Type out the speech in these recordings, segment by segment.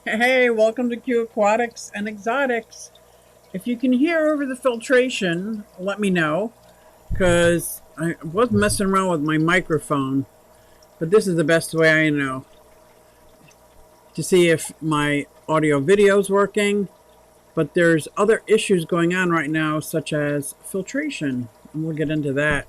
Hey, welcome to Q Aquatics and Exotics. If you can hear over the filtration, let me know because I was messing around with my microphone, but this is the best way I know to see if my audio video is working. But there's other issues going on right now, such as filtration, and we'll get into that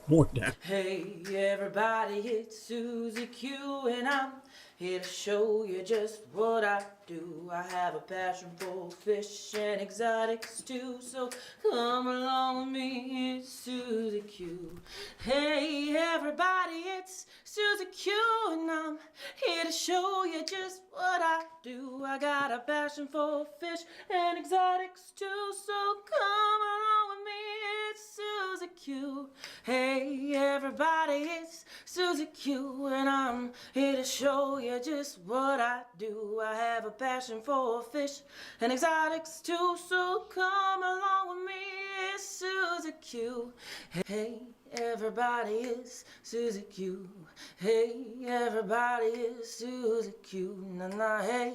more down. Hey everybody, it's Susie Q and I'm here to show you just what I do. I have a passion for fish and exotics too, so come along with me, it's Susie Q. Hey everybody, it's Susie Q and I'm here to show you just what I do. I got a passion for fish and exotics too, so come along with me, it's Susie Q. Hey everybody, it's Susie Q and I'm here to show you just what I do. I have a passion for fish and exotics too, so come along with me, it's Susie Q. Hey everybody, it's Susie Q. Hey everybody, it's Susie Q. Nah, hey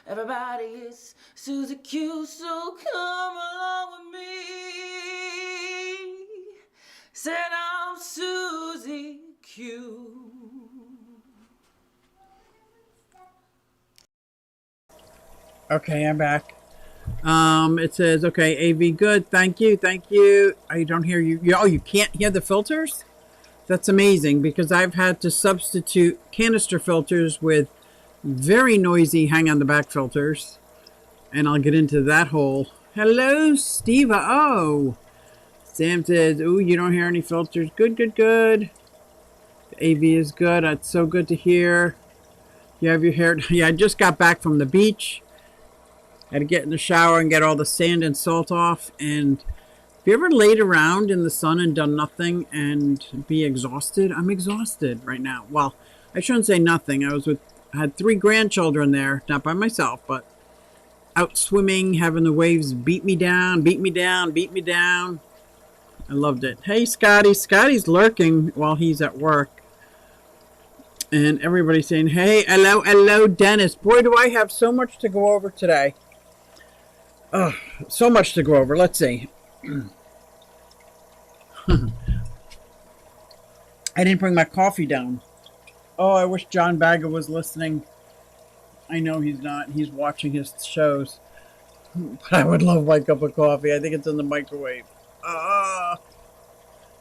everybody, it's Susie Q, so come along with me. Said I'm Susie Q. Okay, I'm back. It says, okay, AV good. Thank you. Thank you. I don't hear you. Oh, you can't hear the filters? That's amazing because I've had to substitute canister filters with very noisy hang on the back filters. And I'll get into that whole. Hello, Steve. Oh, Sam says, ooh, you don't hear any filters. Good, good, good. The AV is good. That's so good to hear. You have your hair. Yeah, I just got back from the beach. Had to get in the shower and get all the sand and salt off. And have you ever laid around in the sun and done nothing and be exhausted? I'm exhausted right now. Well, I shouldn't say nothing. I had 3 grandchildren there, not by myself, but out swimming, having the waves beat me down, beat me down, beat me down. I loved it. Hey, Scotty. Scotty's lurking while he's at work. And everybody's saying, hey, hello, hello, Dennis. Boy, do I have so much to go over today. Oh, so much to go over. Let's see. I didn't bring my coffee down. Oh, I wish John Bagga was listening. I know he's not. He's watching his shows. But I would love my cup of coffee. I think it's in the microwave.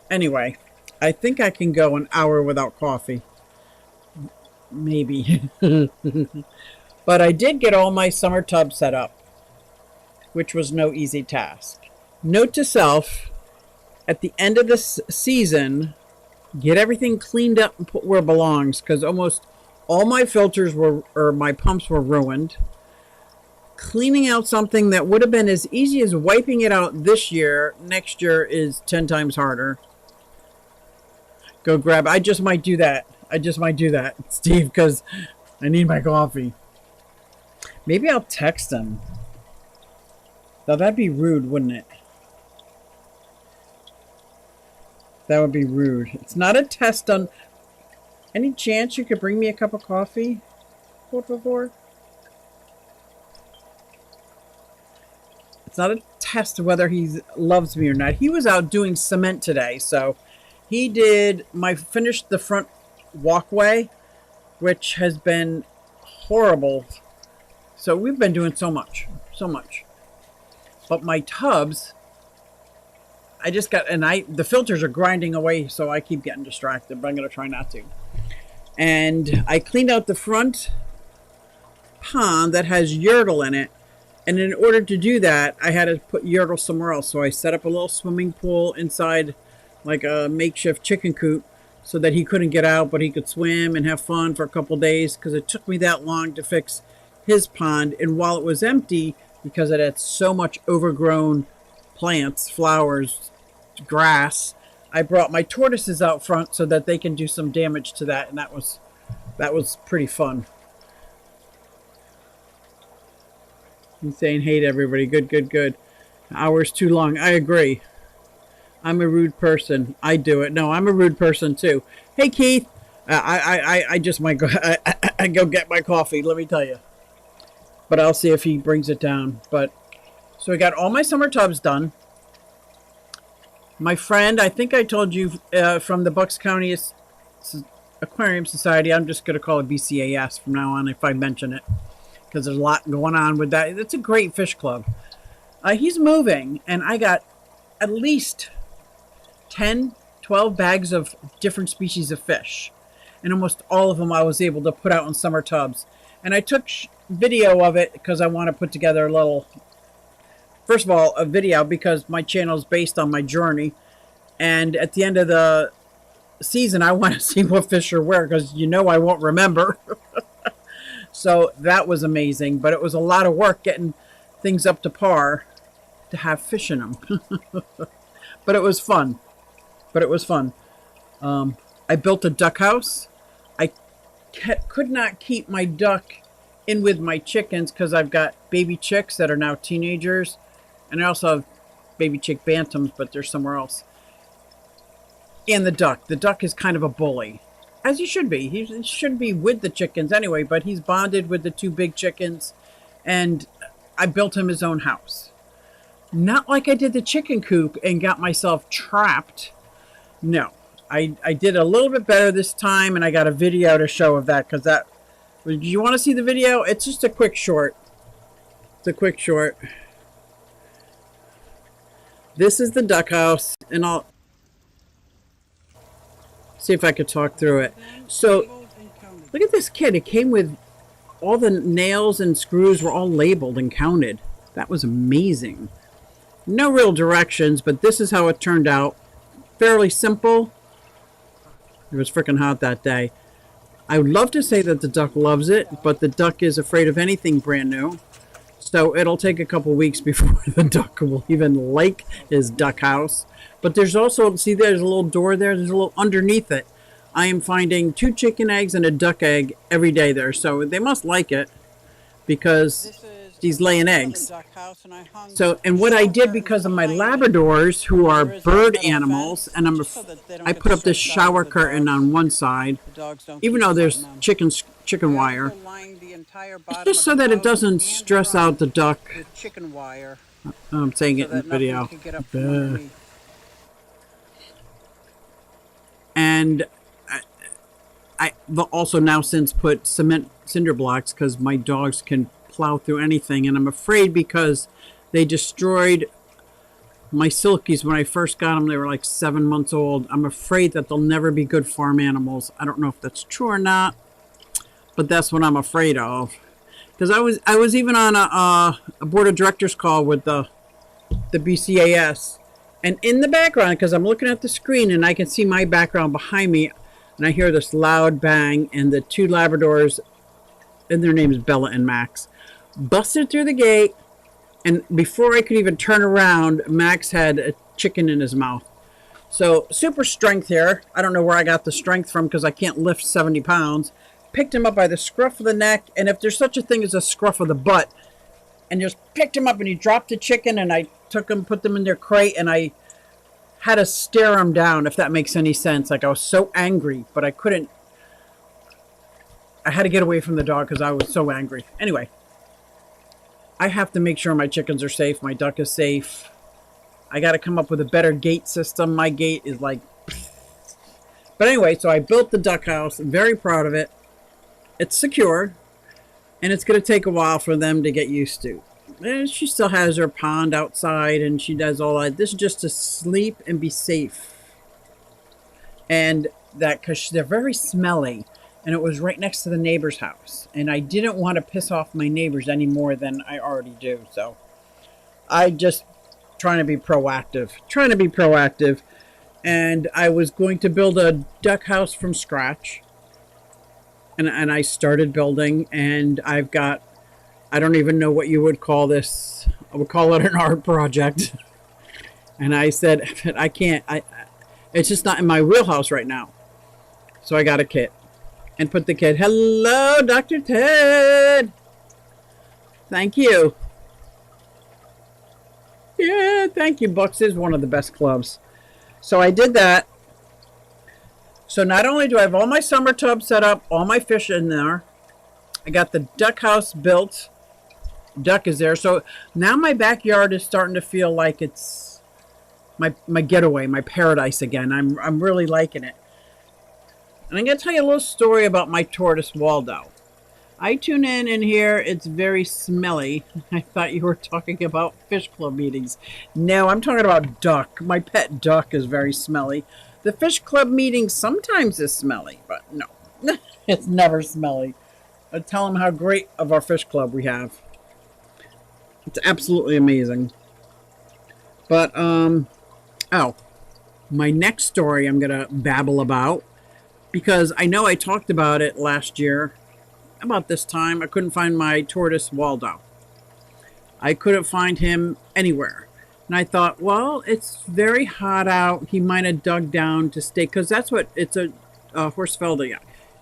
Anyway, I think I can go an hour without coffee. Maybe. But I did get all my summer tubs set up, which was no easy task. Note to self, at the end of this season, get everything cleaned up and put where it belongs, because almost all my filters or my pumps were ruined. Cleaning out something that would have been as easy as wiping it out this year, next year is 10 times harder. Go grab, I just might do that, Steve, because I need my coffee. Maybe I'll text him. Now that'd be rude, wouldn't it? That would be rude. It's not a test on... Any chance you could bring me a cup of coffee? Por favor? It's not a test of whether he loves me or not. He was out doing cement today, so he finished the front walkway, which has been horrible. So we've been doing so much. But my tubs, the filters are grinding away, so I keep getting distracted, but I'm going to try not to. And I cleaned out the front pond that has Yertle in it. And in order to do that, I had to put Yertle somewhere else. So I set up a little swimming pool inside, like a makeshift chicken coop, so that he couldn't get out, but he could swim and have fun for a couple days, because it took me that long to fix his pond. And while it was empty, because it had so much overgrown plants, flowers, grass, I brought my tortoises out front so that they can do some damage to that, and that was pretty fun. He's saying, hey to everybody, good. Hours too long. I agree. I'm a rude person. I do it. No, I'm a rude person too. Hey Keith, I just might go. I go get my coffee. Let me tell you. but I'll see if he brings it down. But so I got all my summer tubs done. My friend, I think I told you from the Bucks County Aquarium Society, I'm just going to call it BCAS from now on if I mention it, because there's a lot going on with that. It's a great fish club. He's moving, and I got at least 10, 12 bags of different species of fish. And almost all of them I was able to put out in summer tubs. And I took video of it because I want to put together a little, first of all, a video because my channel is based on my journey. And at the end of the season, I want to see what fish are where because I won't remember. So that was amazing. But it was a lot of work getting things up to par to have fish in them. But it was fun. I built a duck house. I could not keep my duck in with my chickens because I've got baby chicks that are now teenagers. And I also have baby chick bantams, but they're somewhere else. And the duck. The duck is kind of a bully. As he should be. He should be with the chickens anyway, but he's bonded with the two big chickens. And I built him his own house. Not like I did the chicken coop and got myself trapped. No. I did a little bit better this time, and I got a video to show of that, because that... Do you want to see the video? It's just a quick short. It's a quick short. This is the duck house, and I'll see if I could talk through it. So, look at this kit. It came with all the nails and screws were all labeled and counted. That was amazing. No real directions, but this is how it turned out. Fairly simple. It was freaking hot that day. I would love to say that the duck loves it, but the duck is afraid of anything brand new. So it'll take a couple weeks before the duck will even like his duck house. But there's also, see there's a little door there, there's a little underneath it. I am finding 2 chicken eggs and a duck egg every day there. So they must like it because he's laying eggs. So, and what I did because of my Labradors, who are bird animals, and I put up this shower curtain on one side, even though there's chicken wire, it's just so that it doesn't stress out the duck. I'm saying it in the video. And I've also now since put cement cinder blocks because my dogs can plow through anything, and I'm afraid because they destroyed my silkies when I first got them. They were like 7 months old. I'm afraid that they'll never be good farm animals. I don't know if that's true or not, but that's what I'm afraid of. Because I was even on a board of directors call with the BCAS, and in the background, because I'm looking at the screen and I can see my background behind me, and I hear this loud bang, and the 2 Labradors, and their names Bella and Max, busted through the gate, and before I could even turn around, Max had a chicken in his mouth. So super strength here. I don't know where I got the strength from because I can't lift 70 pounds. Picked him up by the scruff of the neck, and if there's such a thing as a scruff of the butt, and just picked him up, and he dropped the chicken, and I took him, put them in their crate, and I had to stare him down, if that makes any sense. Like, I was so angry, but I couldn't. I had to get away from the dog because I was so angry. Anyway, I have to make sure my chickens are safe, my duck is safe. I got to come up with a better gate system. My gate is like... But anyway, so I built the duck house. I'm very proud of it. It's secure, and it's going to take a while for them to get used to. And she still has her pond outside, and she does all that. This is just to sleep and be safe. And that, because they're very smelly, and it was right next to the neighbor's house. And I didn't want to piss off my neighbors any more than I already do. So I just trying to be proactive. And I was going to build a duck house from scratch. And I started building, and I've got, I don't even know what you would call this. I would call it an art project. And I said, I can't, it's just not in my wheelhouse right now. So I got a kit and put the kit. Hello, Dr. Ted. Thank you. Yeah, thank you. Bucks is one of the best clubs. So I did that. So not only do I have all my summer tubs set up, all my fish in there, I got the duck house built, duck is there. So now my backyard is starting to feel like it's my getaway, my paradise again. I'm really liking it. And I'm going to tell you a little story about my tortoise, Waldo. I tune in here. It's very smelly. I thought you were talking about fish club meetings. No, I'm talking about duck. My pet duck is very smelly. The fish club meeting sometimes is smelly, but no, it's never smelly. I tell them how great of our fish club we have. It's absolutely amazing. But, oh, my next story I'm going to babble about, because I know I talked about it last year. About this time, I couldn't find my tortoise, Waldo. I couldn't find him anywhere. And I thought, well, it's very hot out. He might have dug down to stay, because that's what, it's a Horsfeldia.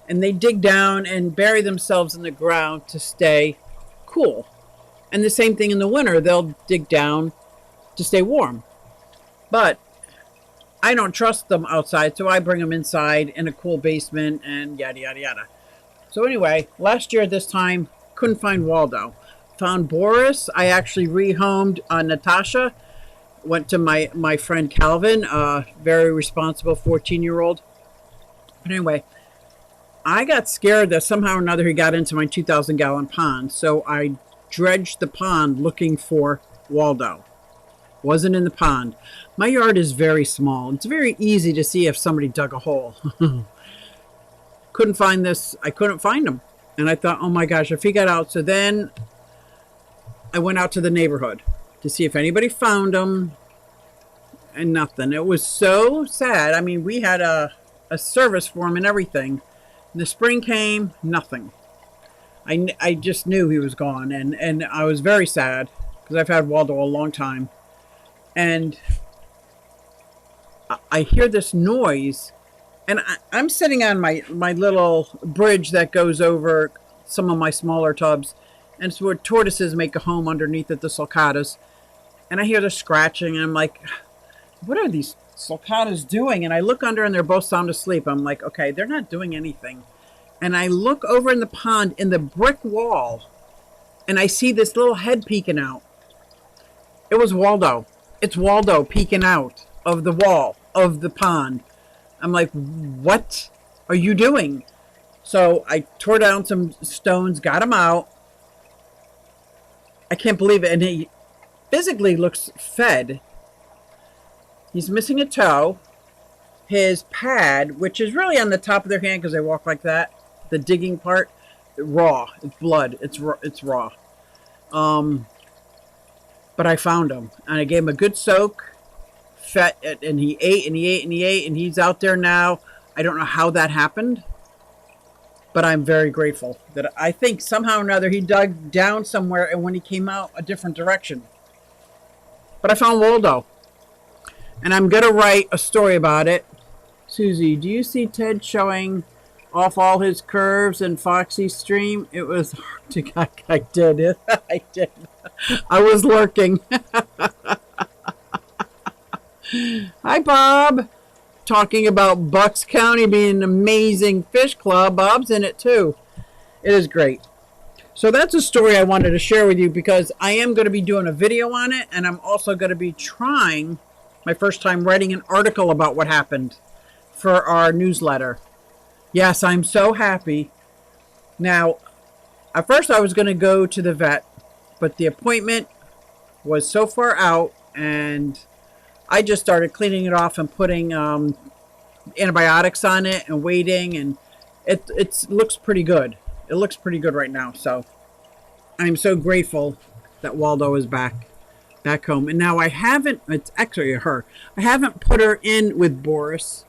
And they dig down and bury themselves in the ground to stay cool. And the same thing in the winter, they'll dig down to stay warm. But I don't trust them outside, so I bring them inside in a cool basement and yada, yada, yada. So anyway, last year at this time, couldn't find Waldo. Found Boris. I actually rehomed Natasha. Went to my friend Calvin, very responsible 14-year-old. But anyway, I got scared that somehow or another he got into my 2,000-gallon pond. So I dredged the pond looking for Waldo. Wasn't in the pond. My yard is very small. It's very easy to see if somebody dug a hole. Couldn't find this. I couldn't find him. And I thought, oh my gosh, if he got out. So then I went out to the neighborhood to see if anybody found him, and nothing. It was so sad. I mean, we had a service for him and everything. The spring came, nothing. I just knew he was gone, and I was very sad because I've had Waldo a long time. And I hear this noise, and I'm sitting on my little bridge that goes over some of my smaller tubs, and it's where tortoises make a home underneath it, the sulcatas. And I hear the scratching, and I'm like, what are these sulcatas doing? And I look under, and they're both sound asleep. I'm like, okay, they're not doing anything. And I look over in the pond, in the brick wall, and I see this little head peeking out. It was Waldo. It's Waldo peeking out of the wall of the pond. I'm like, what are you doing? So I tore down some stones, got him out. I can't believe it. And he physically looks fed. He's missing a toe. His pad, which is really on the top of their hand because they walk like that, the digging part, raw. It's blood. It's raw. But I found him, and I gave him a good soak, fed, and he ate, and he ate, and he ate, and he's out there now. I don't know how that happened, but I'm very grateful that I think somehow or another he dug down somewhere, and when he came out, a different direction. But I found Waldo, and I'm going to write a story about it. Susie, do you see Ted showing off all his curves in Foxy's stream? It was hard to... I did it. I did. I was lurking. Hi, Bob. Talking about Bucks County being an amazing fish club. Bob's in it, too. It is great. So that's a story I wanted to share with you because I am going to be doing a video on it, and I'm also going to be trying my first time writing an article about what happened for our newsletter. Yes, I'm so happy. Now, at first I was going to go to the vet, but the appointment was so far out, and I just started cleaning it off and putting antibiotics on it and waiting, and it looks pretty good. It looks pretty good right now, so I'm so grateful that Waldo is back home. And now it's actually her. I haven't put her in with Boris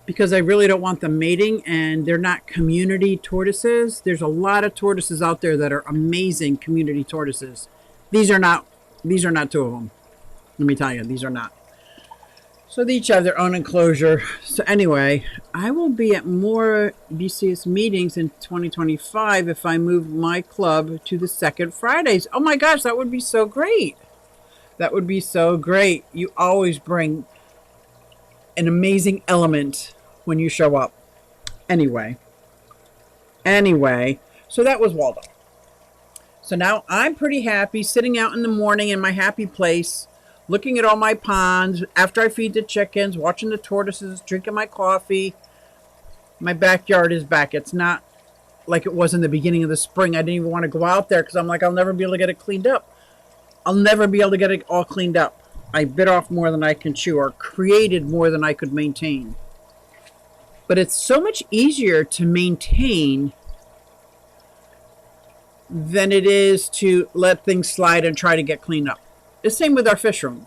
because I really don't want them mating, and they're not community tortoises. There's a lot of tortoises out there that are amazing community tortoises. These are not two of them. Let me tell you, these are not. So they each have their own enclosure. So anyway, I will be at more BCS meetings in 2025 if I move my club to the second Fridays. Oh my gosh, that would be so great. That would be so great. You always bring an amazing element when you show up. Anyway, so that was Waldo. So now I'm pretty happy sitting out in the morning in my happy place, looking at all my ponds after I feed the chickens, watching the tortoises, drinking my coffee. My backyard is back. It's not like it was in the beginning of the spring. I didn't even want to go out there because I'm like, I'll never be able to get it cleaned up. I'll never be able to get it all cleaned up. I bit off more than I can chew, or created more than I could maintain. But it's so much easier to maintain than it is to let things slide and try to get cleaned up. The same with our fish room.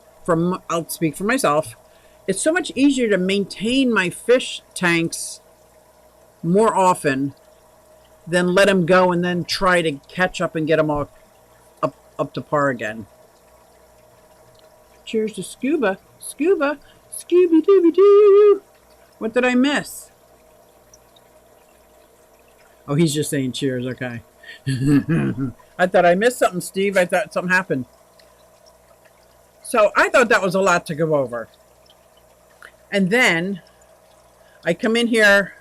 I'll speak for myself. It's so much easier to maintain my fish tanks more often than let them go and then try to catch up and get them all up to par again. Cheers to Scuba. Scuba. Scooby-Dooby-Doo. What did I miss? Oh, he's just saying cheers. Okay. I thought I missed something, Steve. I thought something happened. So I thought that was a lot to go over. And then I come in here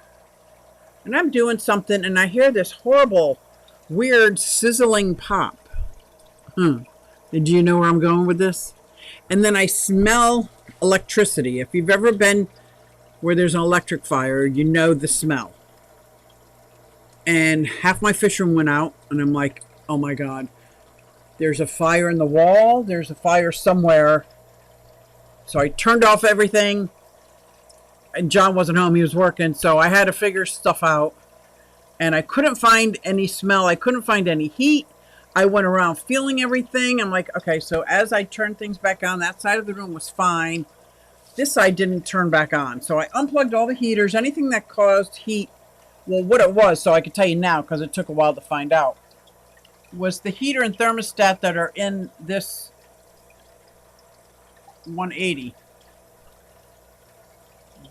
and I'm doing something and I hear this horrible, weird, sizzling pop. Do you know where I'm going with this? And then I smell electricity. If you've ever been where there's an electric fire, you know the smell. And half my fish room went out, and I'm like, oh my God, there's a fire in the wall, there's a fire somewhere. So I turned off everything, and John wasn't home, he was working, so I had to figure stuff out. And I couldn't find any smell, I couldn't find any heat. I went around feeling everything. I'm like, okay, so as I turned things back on, that side of the room was fine. This side didn't turn back on. So I unplugged all the heaters, anything that caused heat. Well, what it was, so I could tell you now because it took a while to find out, was the heater and thermostat that are in this 180.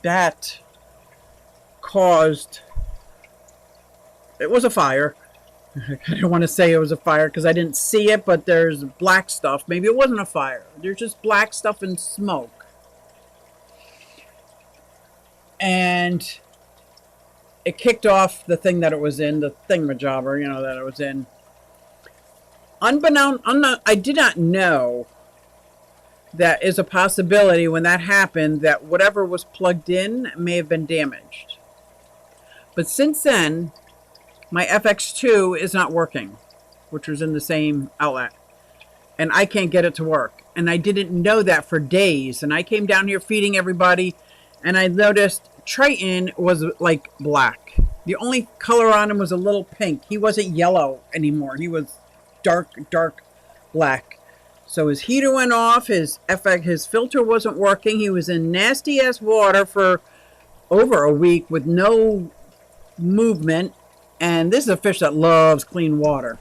That caused, it was a fire. I don't want to say it was a fire because I didn't see it, but there's black stuff. Maybe it wasn't a fire. There's just black stuff and smoke. And it kicked off the thing that it was in, the thingamajobber, that it was in. I did not know that is a possibility when that happened that whatever was plugged in may have been damaged. But since then, my FX2 is not working, which was in the same outlet. And I can't get it to work. And I didn't know that for days. And I came down here feeding everybody, and I noticed Triton was like black. The only color on him was a little pink. He wasn't yellow anymore. He was dark black. So his heater went off. His filter wasn't working. He was in nasty ass water for over a week with no movement. And this is a fish that loves clean water.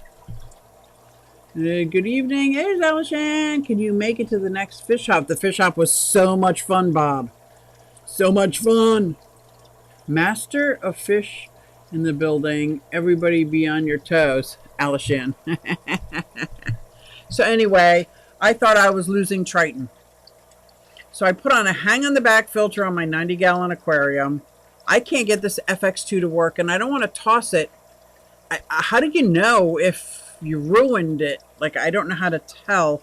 Good evening. Here's Alishan. Can you make it to the next fish hop? The fish hop was so much fun, Bob. So much fun. Master of fish in the building. Everybody be on your toes. Alishan. So anyway, I thought I was losing Triton. So I put on a hang on the back filter on my 90-gallon aquarium. I can't get this FX2 to work, and I don't want to toss it. How do you know if you ruined it? Like, I don't know how to tell.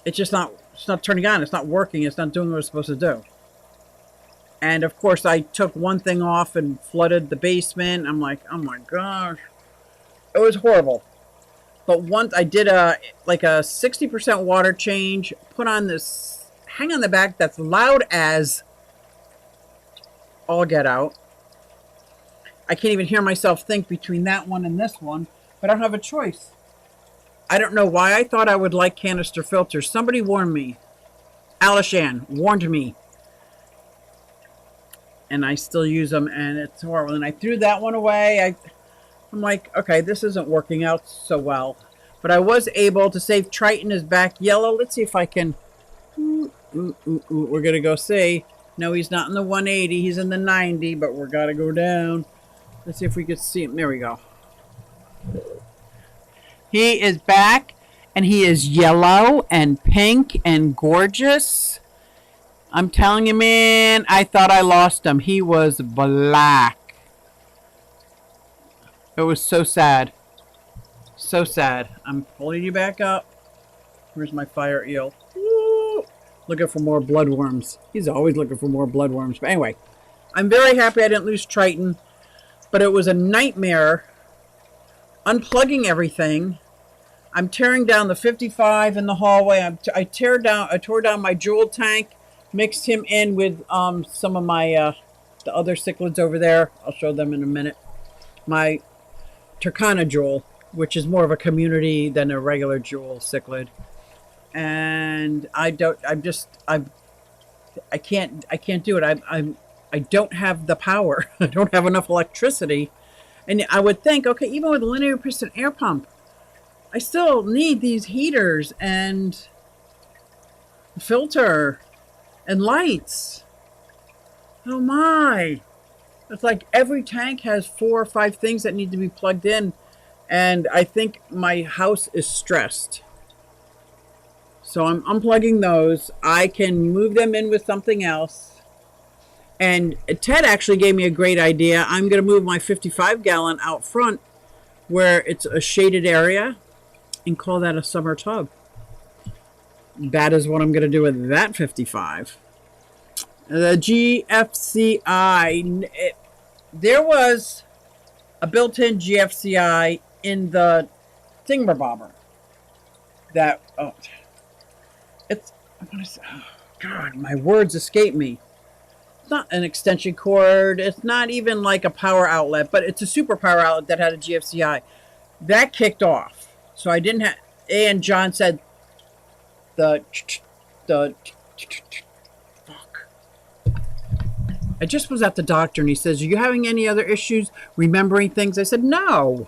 It's not turning on. It's not working. It's not doing what it's supposed to do. And of course, I took one thing off and flooded the basement. I'm like, oh my gosh. It was horrible. But once I did a 60% water change, put on this hang on the back that's loud as all get out. I can't even hear myself think between that one and this one, but I don't have a choice. I don't know why I thought I would like canister filters. Somebody warned me. Alishan warned me. And I still use them, and it's horrible. And I threw that one away. I'm like, okay, this isn't working out so well. But I was able to save Triton is back yellow. Let's see if I can. We're going to go see. No, he's not in the 180. He's in the 90, but we're got to go down. Let's see if we can see him. There we go. He is back, and he is yellow and pink and gorgeous. I'm telling you, man, I thought I lost him. He was black. It was so sad. So so sad. I'm pulling you back up. Where's my fire eel? Woo! Looking for more bloodworms. He's always looking for more bloodworms. But anyway, I'm very happy I didn't lose Triton. But it was a nightmare unplugging everything. I'm tearing down the 55 in the hallway. I tore down my jewel tank, mixed him in with some of my the other cichlids over there. I'll show them in a minute. My Turkana jewel, which is more of a community than a regular jewel cichlid. And I can't do it. I don't have the power. I don't have enough electricity. And I would think, okay, even with a linear piston air pump, I still need these heaters and filter and lights. Oh my. It's like every tank has 4 or 5 things that need to be plugged in. And I think my house is stressed. So I'm unplugging those. I can move them in with something else. And Ted actually gave me a great idea. I'm going to move my 55 gallon out front where it's a shaded area and call that a summer tub. That is what I'm going to do with that 55. The GFCI, there was a built-in GFCI in the thingamabobber. That, God, my words escape me. It's not an extension cord. It's not even like a power outlet, but it's a super power outlet that had a GFCI. That kicked off. So I didn't have, and John said fuck. I just was at the doctor and he says, are you having any other issues remembering things? I said, no.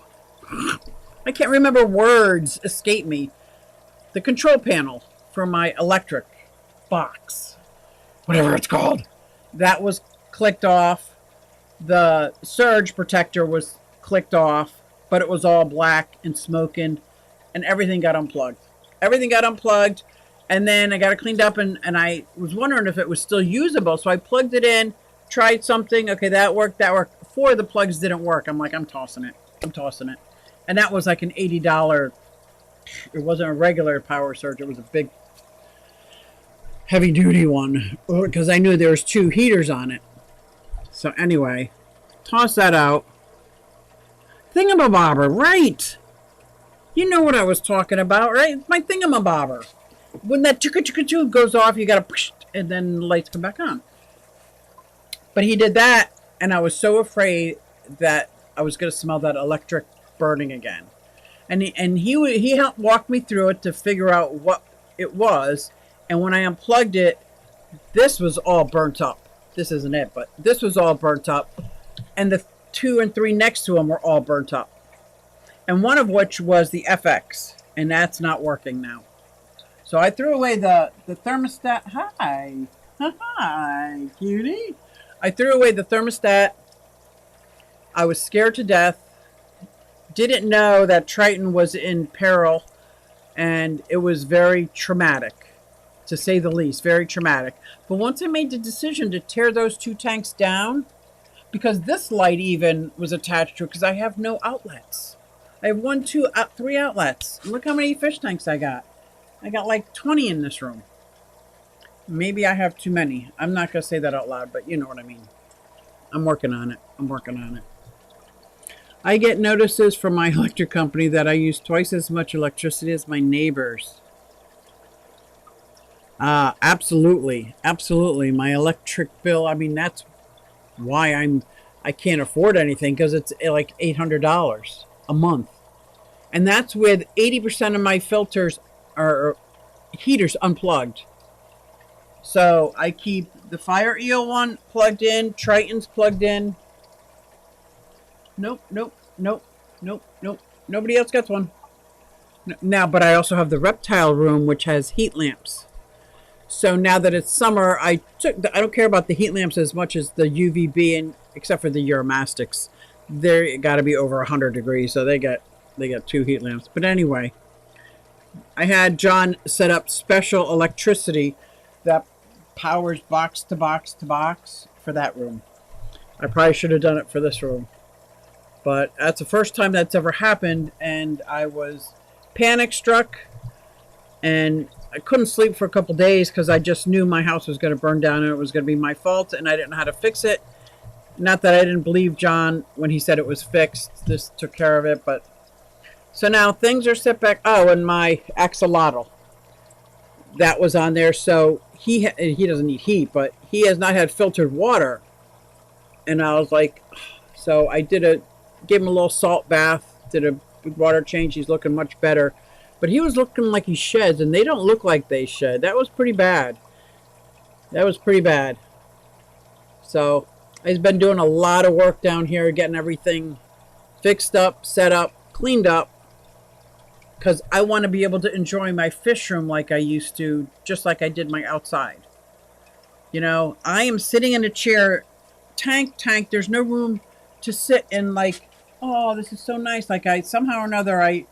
I can't remember words, escape me. The control panel for my electric box, whatever it's called, that was clicked off. The surge protector was clicked off, but it was all black and smoking, and everything got unplugged. Everything got unplugged, and then I got it cleaned up, and I was wondering if it was still usable, so I plugged it in, tried something. Okay, that worked. 4 of the plugs didn't work. I'm like, I'm tossing it. And that was like an $80. It wasn't a regular power surge. It was a big, heavy-duty one, because I knew there was 2 heaters on it. So anyway, toss that out. Thingamabobber, right? You know what I was talking about, right? It's my thingamabobber. When that chicka goes off, you gotta push, and then the lights come back on. But he did that, and I was so afraid that I was gonna smell that electric burning again. And he helped walk me through it to figure out what it was. And when I unplugged it, this was all burnt up. This isn't it, but this was all burnt up. And the 2 and 3 next to them were all burnt up. And one of which was the FX. And that's not working now. So I threw away the thermostat. Hi. Hi, cutie. I threw away the thermostat. I was scared to death. Didn't know that Triton was in peril. And it was very traumatic. To say the least, very traumatic. But once I made the decision to tear those 2 tanks down, because this light even was attached to it, because I have no outlets. I have 1, 2, 3 outlets. Look how many fish tanks I got. I got like 20 in this room. Maybe I have too many. I'm not going to say that out loud, but you know what I mean. I'm working on it. I get notices from my electric company that I use twice as much electricity as my neighbors. Absolutely. My electric bill, I mean, that's why I can't afford anything, because it's like $800 a month. And that's with 80% of my filters or heaters unplugged. So I keep the Fire Eel one plugged in, Triton's plugged in. Nope. Nobody else gets one. Now, but I also have the reptile room, which has heat lamps. So now that it's summer, I don't care about the heat lamps as much as the UVB, and except for the Uromastics. They got to be over 100 degrees, so they got 2 heat lamps. But anyway, I had John set up special electricity that powers box to box to box for that room. I probably should have done it for this room. But that's the first time that's ever happened, and I was panic struck, and I couldn't sleep for a couple days because I just knew my house was going to burn down and it was going to be my fault, and I didn't know how to fix it. Not that I didn't believe John when he said it was fixed. This took care of it, but so now things are set back. Oh, and my axolotl, that was on there. So he doesn't need heat, but he has not had filtered water, and I was like, so I gave him a little salt bath, did a water change. He's looking much better, but he was looking like he sheds, and they don't look like they shed. That was pretty bad. That was pretty bad. So I've been doing a lot of work down here, getting everything fixed up, set up, cleaned up, because I want to be able to enjoy my fish room like I used to, just like I did my outside. You know, I am sitting in a chair, tank. There's no room to sit in, like, oh, this is so nice. Like somehow or another,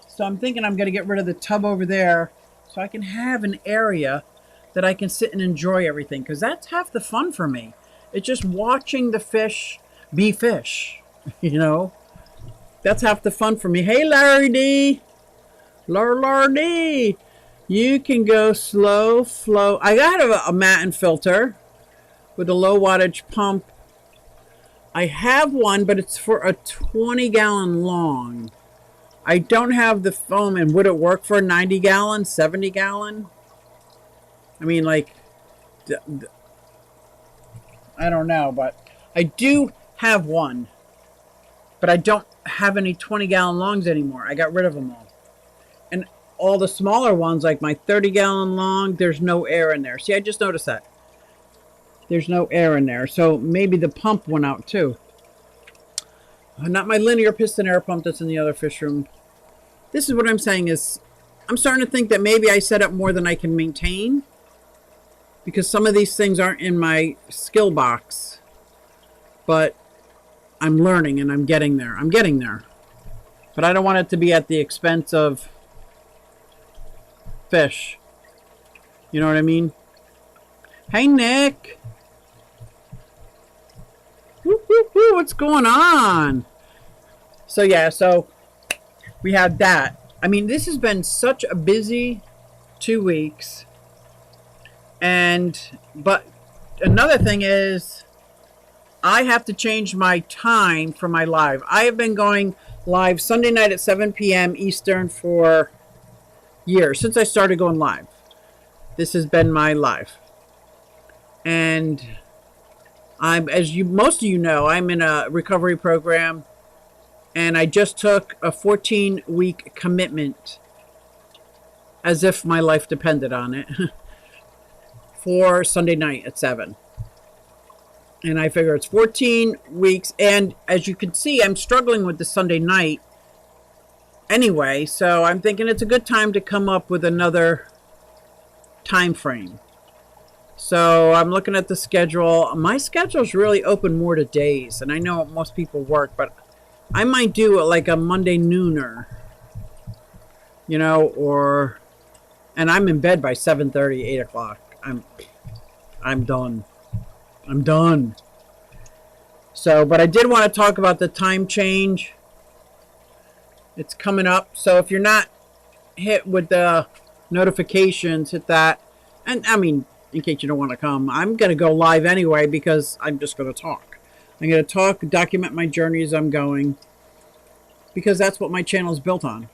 so I'm thinking I'm going to get rid of the tub over there so I can have an area that I can sit and enjoy everything, because that's half the fun for me. It's just watching the fish be fish, you know. That's half the fun for me. Hey, Larry D. Larry D. You can go slow flow. I got a Matten filter with a low wattage pump. I have one, but it's for a 20-gallon long. I don't have the foam, and would it work for a 90-gallon, 70-gallon? I mean, like, I don't know, but I do have one. But I don't have any 20-gallon longs anymore. I got rid of them all. And all the smaller ones, like my 30-gallon long, there's no air in there. See, I just noticed that. There's no air in there. So maybe the pump went out too. Not my linear piston air pump that's in the other fish room. This is what I'm saying is, I'm starting to think that maybe I set up more than I can maintain, because some of these things aren't in my skill box. But I'm learning and I'm getting there. But I don't want it to be at the expense of fish. You know what I mean? Hey, Nick. Woo, woo, woo, what's going on? So, yeah, so we had that. I mean, this has been such a busy 2 weeks. But another thing is, I have to change my time for my live. I have been going live Sunday night at 7 p.m. Eastern for years, since I started going live. This has been my live. And most of you know, I'm in a recovery program, and I just took a 14-week commitment, as if my life depended on it, for Sunday night at 7. And I figure it's 14 weeks. And as you can see, I'm struggling with the Sunday night anyway. So I'm thinking it's a good time to come up with another time frame. So I'm looking at the schedule. My schedule's really open more to days. And I know most people work, but I might do like a Monday nooner. You know, and I'm in bed by 7:30, 8 o'clock. I'm done. I'm done. So, but I did want to talk about the time change. It's coming up. So if you're not hit with the notifications, hit that. And I mean, in case you don't want to come, I'm going to go live anyway, because I'm just going to talk. I'm going to talk, document my journey as I'm going, because that's what my channel is built on.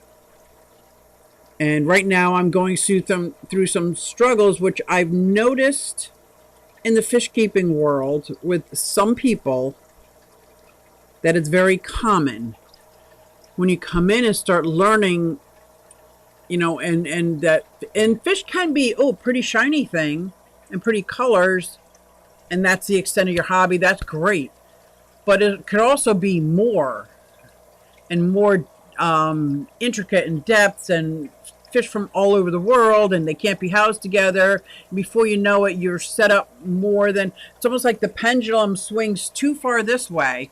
And right now I'm going through some struggles, which I've noticed in the fish keeping world with some people, that it's very common when you come in and start learning, you know, and fish can be, pretty shiny thing and pretty colors, and that's the extent of your hobby. That's great. But it could also be more and more intricate in depths, and fish from all over the world, and they can't be housed together. Before you know it, you're set up more than, it's almost like the pendulum swings too far this way,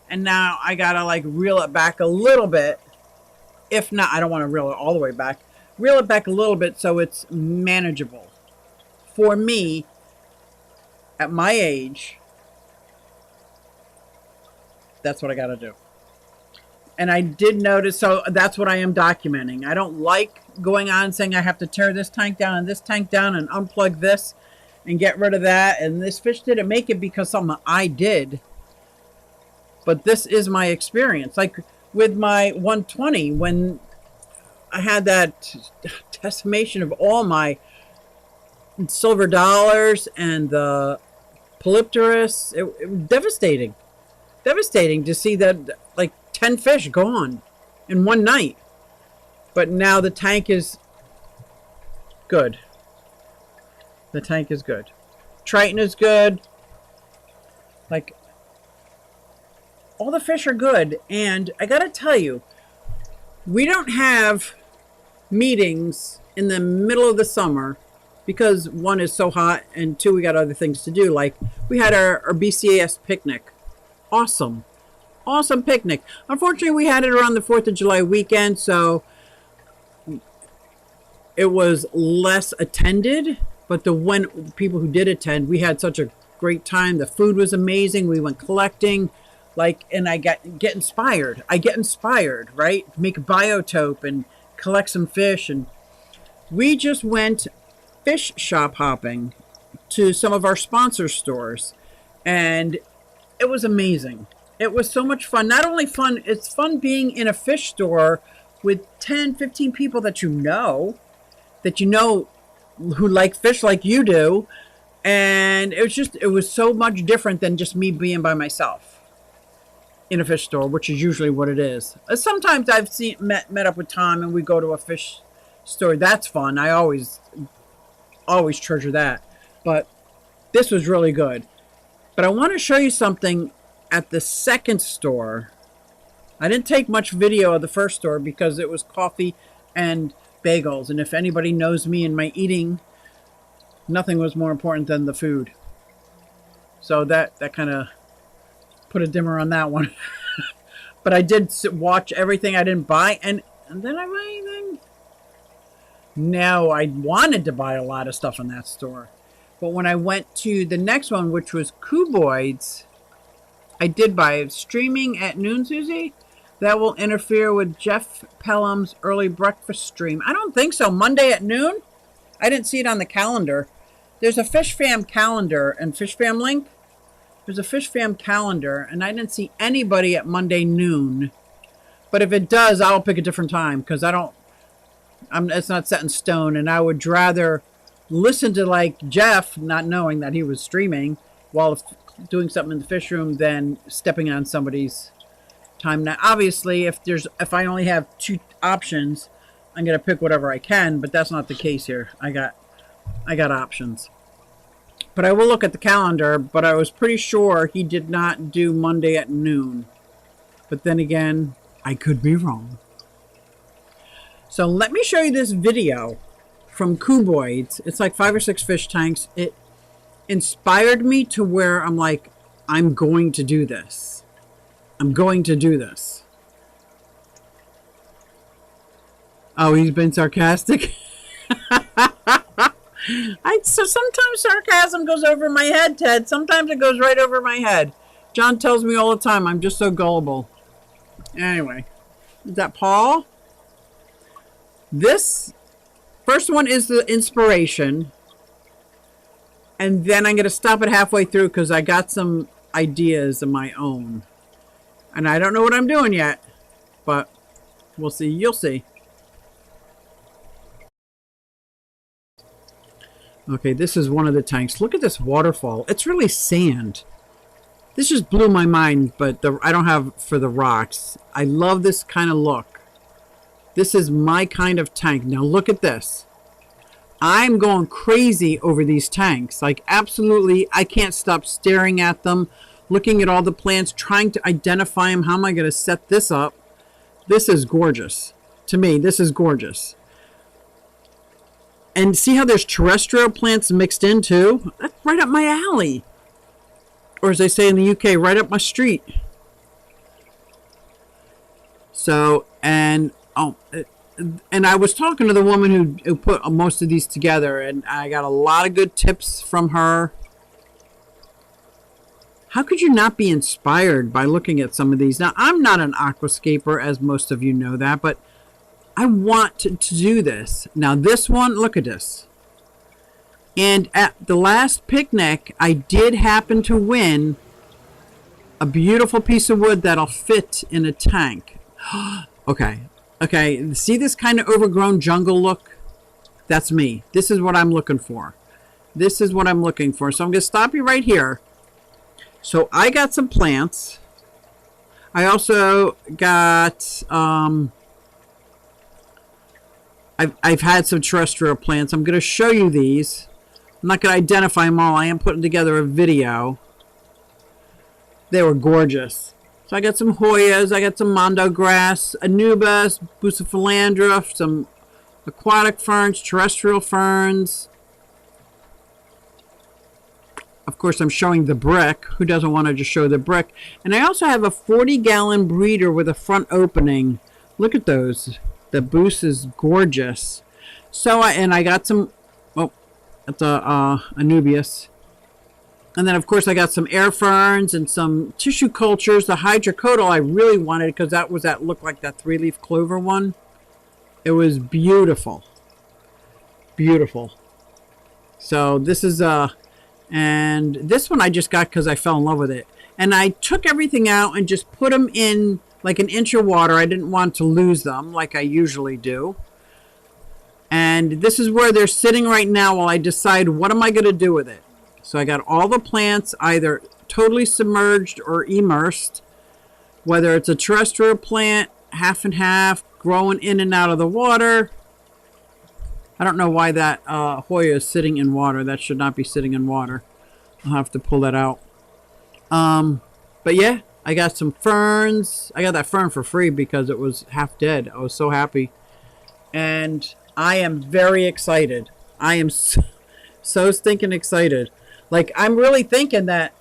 and now I gotta like reel it back a little bit. If not, I don't want to reel it all the way back. Reel it back a little bit so it's manageable. For me, at my age, that's what I gotta do. And I did notice, so that's what I am documenting. I don't like going on saying I have to tear this tank down and this tank down and unplug this and get rid of that. And this fish didn't make it because something I did. But this is my experience. Like with my 120, when I had that decimation of all my silver dollars and the Polypterus, it was devastating. Devastating to see that, like, 10 fish gone in one night. But now the tank is good. The tank is good. Triton is good. Like, all the fish are good. And I gotta tell you, we don't have meetings in the middle of the summer because one is so hot and two, we got other things to do. Like, we had our BCAS picnic. Awesome picnic. Unfortunately, we had it around the 4th of July weekend, so it was less attended. But the one people who did attend, we had such a great time. The food was amazing. We went collecting, and I get inspired. I get inspired, right? Make a biotope and collect some fish. And we just went fish shop hopping to some of our sponsor stores, and it was amazing. It was so much fun. Not only fun, it's fun being in a fish store with 10, 15 people that you know who like fish like you do. And it was so much different than just me being by myself in a fish store, which is usually what it is. Sometimes I've met up with Tom and we go to a fish store. That's fun. I always treasure that. But this was really good. But I want to show you something at the second store. I didn't take much video of the first store because it was coffee and bagels. And if anybody knows me and my eating, nothing was more important than the food. So that kind of put a dimmer on that one. But I did watch everything. I didn't buy. And then I buy anything? No, I wanted to buy a lot of stuff in that store. But when I went to the next one, which was Cuboids, I did buy it. Streaming at noon, Susie? That will interfere with Jeff Pelham's early breakfast stream. I don't think so. Monday at noon? I didn't see it on the calendar. There's a Fish Fam calendar and Fish Fam link. There's a Fish Fam calendar, and I didn't see anybody at Monday noon. But if it does, I'll pick a different time because it's not set in stone, and I would rather listen to like Jeff, not knowing that he was streaming while doing something in the fish room than stepping on somebody's time. Now, obviously, if I only have two options, I'm gonna pick whatever I can, but that's not the case here. I got options. But I will look at the calendar, but I was pretty sure he did not do Monday at noon. But then again, I could be wrong. So let me show you this video from Cuboids. It's like 5 or 6 fish tanks. It inspired me to where I'm like, I'm going to do this. I'm going to do this. Oh, he's been sarcastic. So sometimes sarcasm goes over my head, Ted. Sometimes it goes right over my head. John tells me all the time I'm just so gullible. Anyway, is that Paul? This first one is the inspiration. And then I'm going to stop it halfway through because I got some ideas of my own. And I don't know what I'm doing yet. But we'll see. You'll see. Okay, this is one of the tanks. Look at this waterfall. It's really sand. This just blew my mind, but I don't have for the rocks. I love this kind of look. This is my kind of tank. Now look at this. I'm going crazy over these tanks. Like, absolutely, I can't stop staring at them, looking at all the plants, trying to identify them. How am I going to set this up? This is gorgeous. To me, this is gorgeous. And see how there's terrestrial plants mixed in too? That's right up my alley. Or as they say in the UK, right up my street. So, and I was talking to the woman who put most of these together, and I got a lot of good tips from her. How could you not be inspired by looking at some of these? Now, I'm not an aquascaper, as most of you know that, but I want to do this. Now, this one, look at this. And at the last picnic, I did happen to win a beautiful piece of wood that'll fit in a tank. Okay. Okay. See this kind of overgrown jungle look? That's me. This is what I'm looking for. This is what I'm looking for. So I'm going to stop you right here. So I got some plants. I also got, I've had some terrestrial plants. I'm going to show you these. I'm not going to identify them all. I am putting together a video. They were gorgeous. So I got some Hoyas. I got some Mondo grass, Anubis, Bucephalandra, some aquatic ferns, terrestrial ferns. Of course, I'm showing the brick. Who doesn't want to just show the brick? And I also have a 40-gallon breeder with a front opening. Look at those. The boost is gorgeous. So I got some. Oh, that's a Anubias. And then, of course, I got some air ferns and some tissue cultures. The hydrocodal I really wanted because that looked like that 3-leaf clover one. It was beautiful. Beautiful. So this is and this one I just got because I fell in love with it. And I took everything out and just put them in like an inch of water. I didn't want to lose them like I usually do. And this is where they're sitting right now while I decide what am I going to do with it. So I got all the plants either totally submerged or immersed. Whether it's a terrestrial plant, half and half, growing in and out of the water. I don't know why that Hoya is sitting in water. That should not be sitting in water. I'll have to pull that out. But yeah, I got some ferns. I got that fern for free because it was half dead. I was so happy. And I am very excited. I am so stinking excited. Like, I'm really thinking that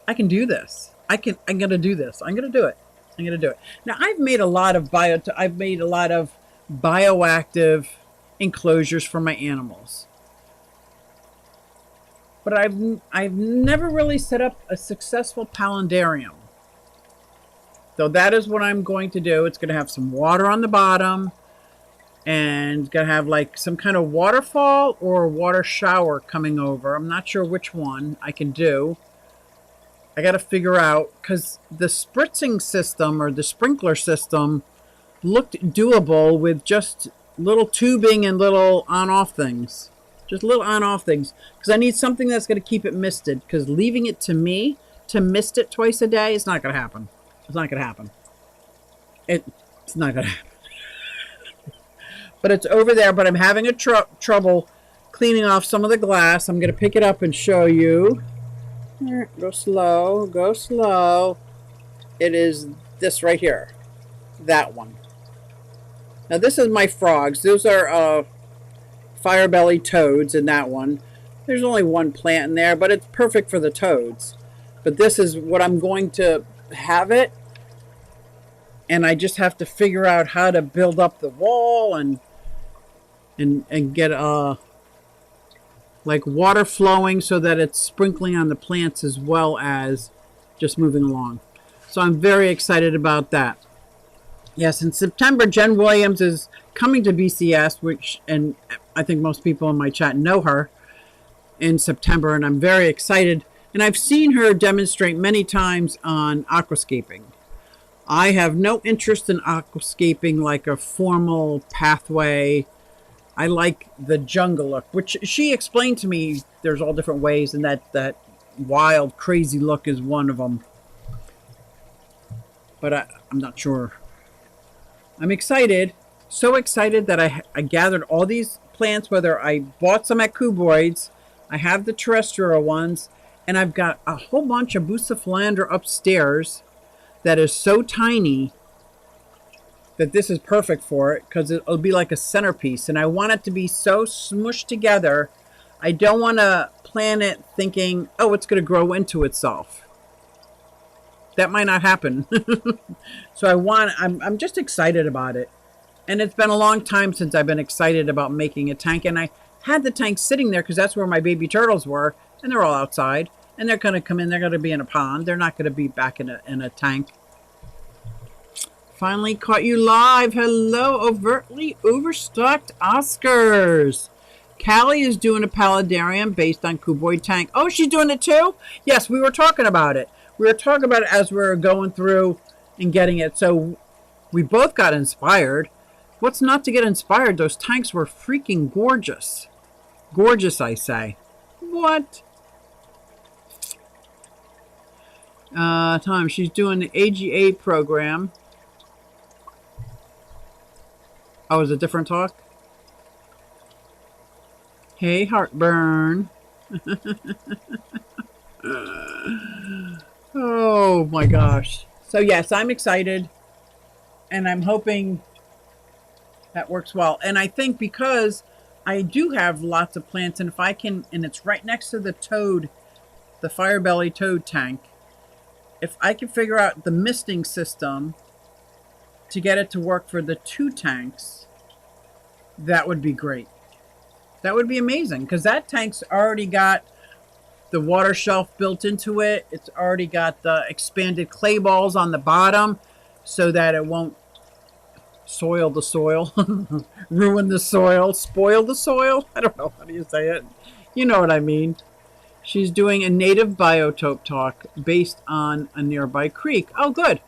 I can do this. I'm going to do this. I'm going to do it. I'm going to do it. Now, I've made a lot of bioactive enclosures for my animals, but I've never really set up a successful palindarium. So that is what I'm going to do. It's going to have some water on the bottom and it's going to have like some kind of waterfall or water shower coming over. I'm not sure which one I can do. I got to figure out because the spritzing system or the sprinkler system looked doable with just little tubing and little on-off things. Just little on-off things. Because I need something that's going to keep it misted. Because leaving it to me to mist it twice a day is not going to happen. It's not going to happen. It's not going to happen. But it's over there. But I'm having a trouble cleaning off some of the glass. I'm going to pick it up and show you. Go slow. Go slow. It is this right here. That one. Now this is my frogs. Those are fire belly toads in that one. There's only one plant in there, but it's perfect for the toads. But this is what I'm going to have it. And I just have to figure out how to build up the wall and get like water flowing so that it's sprinkling on the plants as well as just moving along. So I'm very excited about that. Yes, in September, Jen Williams is coming to BCS, and I think most people in my chat know her in September, and I'm very excited. And I've seen her demonstrate many times on aquascaping. I have no interest in aquascaping like a formal pathway. I like the jungle look, which she explained to me there's all different ways, and that wild, crazy look is one of them. But I'm not sure. I'm excited, so excited that I gathered all these plants, whether I bought some at Cuboids, I have the terrestrial ones, and I've got a whole bunch of Bucephalandra upstairs that is so tiny that this is perfect for it because it'll be like a centerpiece. And I want it to be so smushed together. I don't want to plant it thinking, oh, it's going to grow into itself. That might not happen. So I'm just excited about it. And it's been a long time since I've been excited about making a tank. And I had the tank sitting there because that's where my baby turtles were. And they're all outside. And they're going to come in. They're going to be in a pond. They're not going to be back in a tank. Finally caught you live. Hello, overtly overstocked Oscars. Callie is doing a paludarium based on cuboid tank. Oh, she's doing it too? Yes, we were talking about it. We were talking about it as we were going through and getting it. So we both got inspired. What's not to get inspired? Those tanks were freaking gorgeous. Gorgeous, I say. What? Tom, she's doing the AGA program. Oh, is it a different talk? Hey, heartburn. Oh my gosh. So yes, I'm excited. And I'm hoping that works well. And I think because I do have lots of plants, and if I can, and it's right next to the toad, the Firebelly toad tank, if I can figure out the misting system to get it to work for the 2 tanks, that would be great. That would be amazing, because that tank's already got the water shelf built into it. It's already got the expanded clay balls on the bottom so that it won't soil the soil, ruin the soil, spoil the soil. I don't know, how do you say it? You know what I mean. She's doing a native biotope talk based on a nearby creek. Oh, good.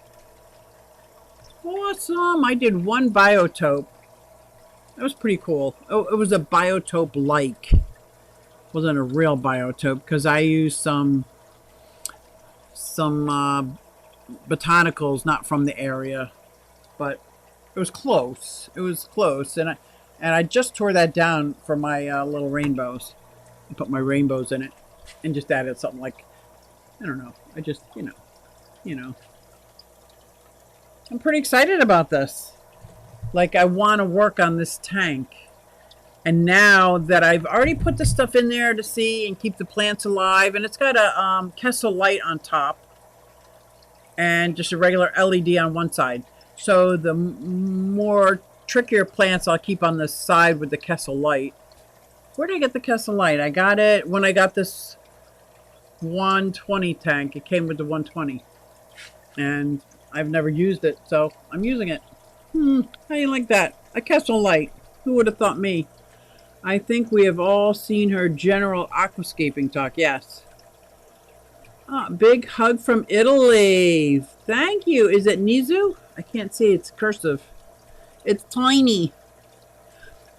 Awesome. I did one biotope. That was pretty cool. Oh, it was a biotope-like. It wasn't a real biotope because I used some botanicals not from the area, but it was close. It was close, and I just tore that down for my little rainbows. I put my rainbows in it and just added something like, I don't know. I just, you know. I'm pretty excited about this. Like, I want to work on this tank. And now that I've already put the stuff in there to see and keep the plants alive, and it's got a Kessel light on top and just a regular LED on one side. So the more trickier plants I'll keep on the side with the Kessel light. Where did I get the Kessel light? I got it when I got this 120 tank. It came with the 120. And I've never used it, so I'm using it. How do you like that? A Kessel light. Who would have thought me? I think we have all seen her general aquascaping talk. Yes. Big hug from Italy. Thank you. Is it Nizu? I can't see. It's cursive. It's tiny.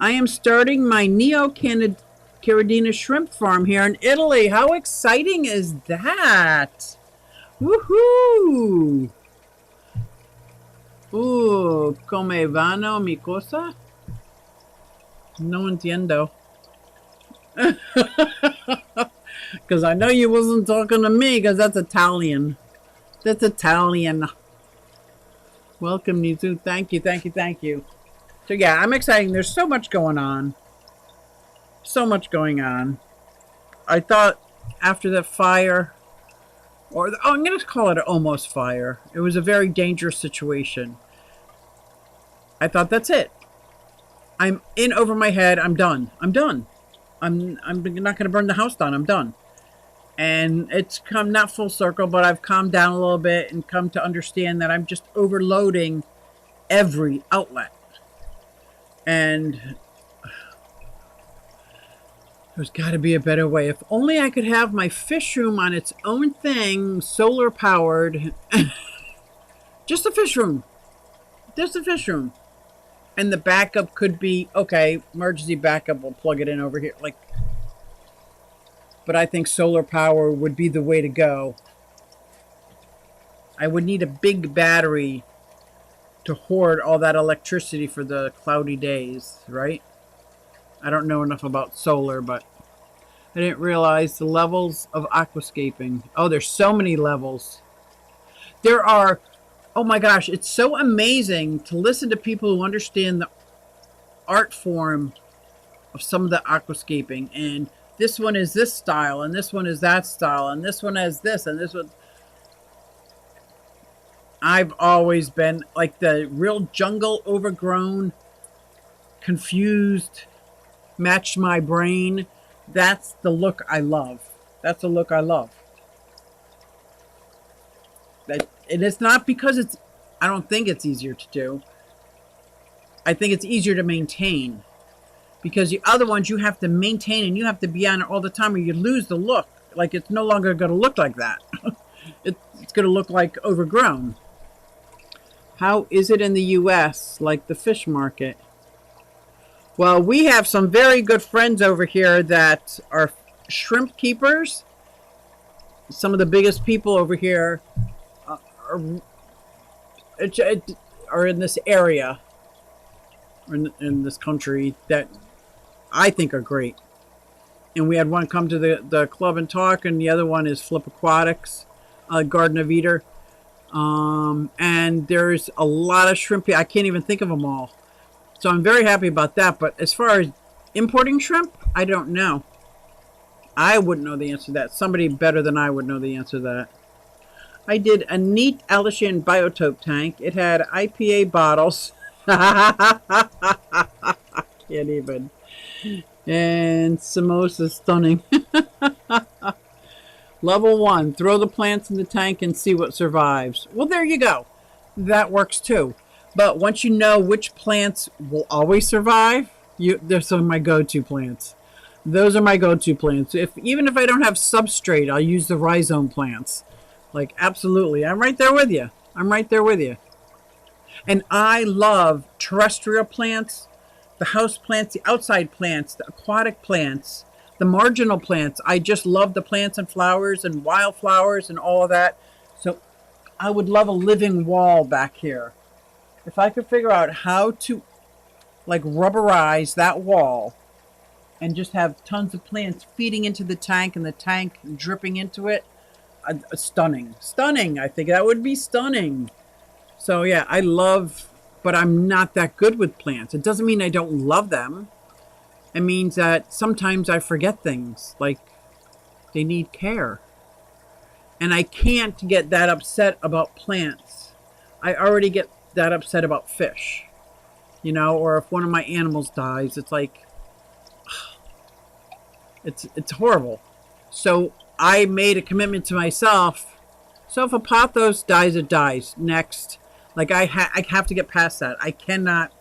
I am starting my Neo-Caridina shrimp farm here in Italy. How exciting is that? Woohoo! Come vanno mi cosa? No entiendo. Because I know you wasn't talking to me, because that's Italian. That's Italian. Welcome, Nizu. Thank you, thank you, thank you. So yeah, I'm excited. There's so much going on. So much going on. I thought after the fire, I'm going to call it an almost fire. It was a very dangerous situation. I thought, that's it. I'm in over my head. I'm done. I'm done. I'm not going to burn the house down. I'm done. And it's come not full circle, but I've calmed down a little bit and come to understand that I'm just overloading every outlet. And there's got to be a better way. If only I could have my fish room on its own thing, solar powered. Just a fish room. Just a fish room. And the backup could be, okay, emergency backup, we'll plug it in over here. But I think solar power would be the way to go. I would need a big battery to hoard all that electricity for the cloudy days, right? I don't know enough about solar, but I didn't realize the levels of aquascaping. Oh, there's so many levels. There are, oh my gosh, it's so amazing to listen to people who understand the art form of some of the aquascaping. And this one is this style, and this one is that style, and this one has this, and this one. I've always been like the real jungle, overgrown, confused, matched my brain. That's the look I love. That's the look I love. And it's not because I don't think it's easier to do. I think it's easier to maintain. Because the other ones you have to maintain and you have to be on it all the time or you lose the look. Like it's no longer going to look like that. It's going to look like overgrown. How is it in the U.S., like the fish market? Well, we have some very good friends over here that are shrimp keepers. Some of the biggest people over here are in this area, or in this country, that I think are great. And we had one come to the club and talk, and the other one is Flip Aquatics, Garden of Eater. And there's a lot of shrimp. I can't even think of them all. So I'm very happy about that. But as far as importing shrimp, I don't know. I wouldn't know the answer to that. Somebody better than I would know the answer to that. I did a neat Alishan Biotope tank. It had IPA bottles. Can't even. And Samosa stunning. Level 1, throw the plants in the tank and see what survives. Well, there you go. That works too. But once you know which plants will always survive, they're some of my go-to plants. Those are my go-to plants. Even if I don't have substrate, I'll use the rhizome plants. Like, absolutely. I'm right there with you. I'm right there with you. And I love terrestrial plants, the house plants, the outside plants, the aquatic plants, the marginal plants. I just love the plants and flowers and wildflowers and all of that. So I would love a living wall back here. If I could figure out how to like rubberize that wall and just have tons of plants feeding into the tank and the tank dripping into it, stunning. Stunning. I think that would be stunning. So yeah, I love, but I'm not that good with plants. It doesn't mean I don't love them. It means that sometimes I forget things, like they need care. And I can't get that upset about plants. I already get that upset about fish, you know, or if one of my animals dies, it's like, it's horrible. So I made a commitment to myself. So if a pothos dies, it dies. Next. Like I have to get past that. I cannot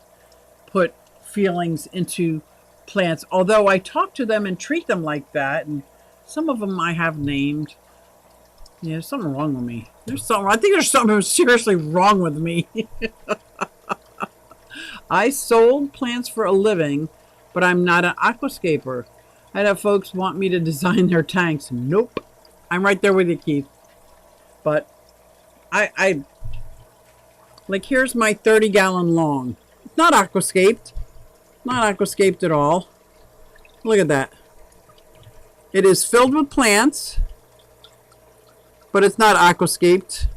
put feelings into plants, although I talk to them and treat them like that, and some of them I have named. Yeah, there's something wrong with me. I think there's something seriously wrong with me. I sold plants for a living, but I'm not an aquascaper. I'd have folks want me to design their tanks. Nope. I'm right there with you, Keith. But I like, here's my 30-gallon long. It's not aquascaped. Not aquascaped at all. Look at that. It is filled with plants, but it's not aquascaped.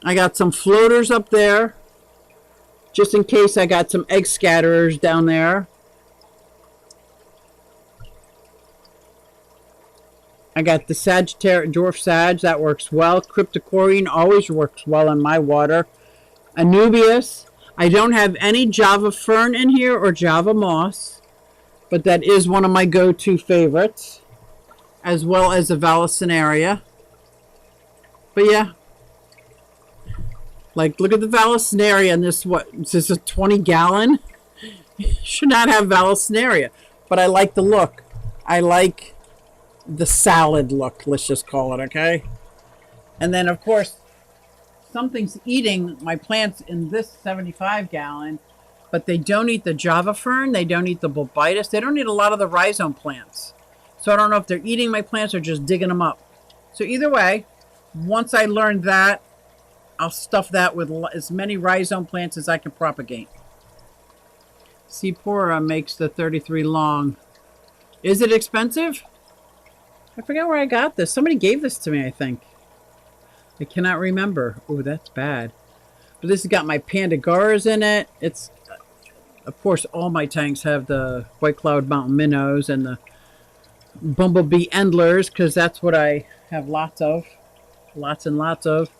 I got some floaters up there, just in case I got some egg scatterers down there. I got the Sagittarius, dwarf sag, that works well. Cryptocoryne always works well in my water. Anubias. I don't have any Java fern in here or Java moss, but that is one of my go-to favorites, as well as the Vallisneria. But yeah, like, look at the Vallisneria in this. What is this, a 20-gallon? Should not have Vallisneria, but I like the look. I like the salad look, let's just call it, okay? And then, of course, something's eating my plants in this 75-gallon, but they don't eat the Java fern, they don't eat the bulbitis, they don't eat a lot of the rhizome plants. So I don't know if they're eating my plants or just digging them up. So either way, once I learn that, I'll stuff that with as many rhizome plants as I can propagate. Seapora makes the 33 long. Is it expensive? I forget where I got this. Somebody gave this to me, I think. I cannot remember. Oh, that's bad. But this has got my Pandagaras in it. It's, of course, all my tanks have the White Cloud Mountain Minnows and the Bumblebee Endlers, because that's what I have lots of. Lots and lots of.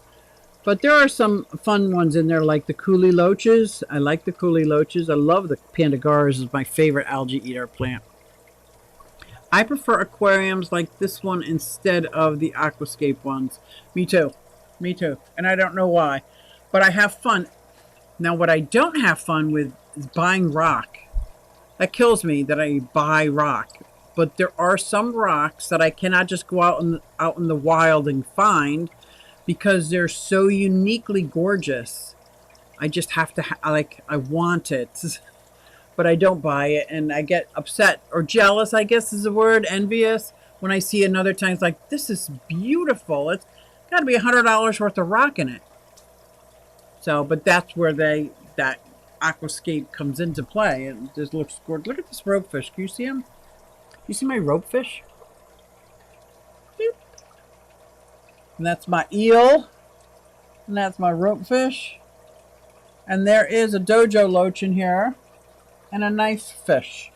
But there are some fun ones in there, like the Coolie Loaches. I like the Coolie Loaches. I love the Pandagaras. Is my favorite algae eater plant. I prefer aquariums like this one instead of the aquascape ones. Me too. Me too. And I don't know why. But I have fun. Now, what I don't have fun with is buying rock. That kills me that I buy rock. But there are some rocks that I cannot just go out in the wild and find because they're so uniquely gorgeous. I just have to, I want it. But I don't buy it, and I get upset or jealous, I guess is the word, envious, when I see another tank. It's like, this is beautiful. It's got to be $100 worth of rock in it. So, but that's where that aquascape comes into play. It just looks gorgeous. Look at this ropefish. Can you see him? You see my ropefish? Beep. And that's my eel. And that's my ropefish. And there is a dojo loach in here. And a knife fish.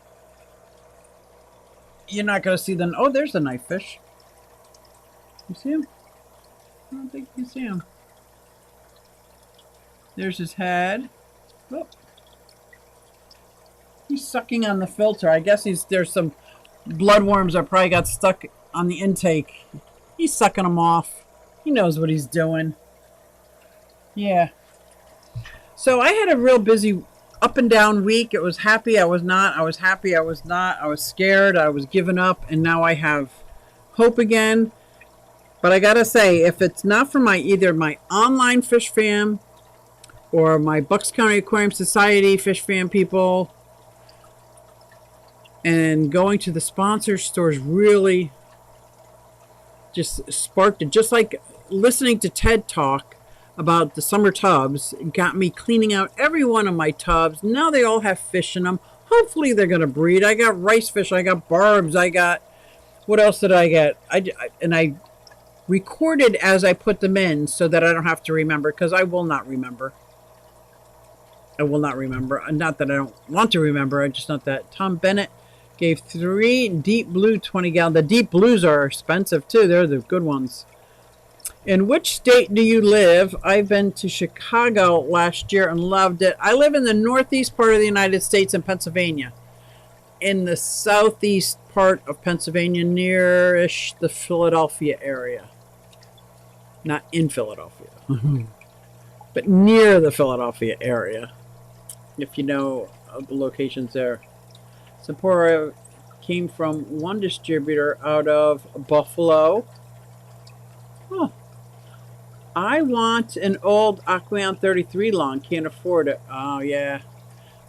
You're not going to see them. Oh, there's a knife fish. You see him? I don't think you see him. There's his head. Oh. He's sucking on the filter. I guess there's some bloodworms that probably got stuck on the intake. He's sucking them off. He knows what he's doing. Yeah. So I had a real busy up and down week. It was happy, I was not. I was happy, I was not. I was scared, I was giving up, and now I have hope again. But I gotta say, if it's not for either my online fish fam or my Bucks County Aquarium Society fish fam people, and going to the sponsor stores really just sparked it. Just like listening to TED Talk about the summer tubs, it got me cleaning out every one of my tubs. Now they all have fish in them. Hopefully they're going to breed. I got rice fish, I got barbs, I got, what else did I get? I recorded as I put them in so that I don't have to remember, because I will not remember. I will not remember. Not that I don't want to remember, I just not that. Tom Bennett gave 3 deep blue 20-gallon. The deep blues are expensive too. They're the good ones. In which state do you live? I've been to Chicago last year and loved it. I live in the northeast part of the United States in Pennsylvania. In the southeast part of Pennsylvania, near-ish the Philadelphia area. Not in Philadelphia, but near the Philadelphia area, if you know the locations there. Sapporo came from one distributor out of Buffalo. Oh. I want an old Aqueon 33 long. Can't afford it. Oh, yeah.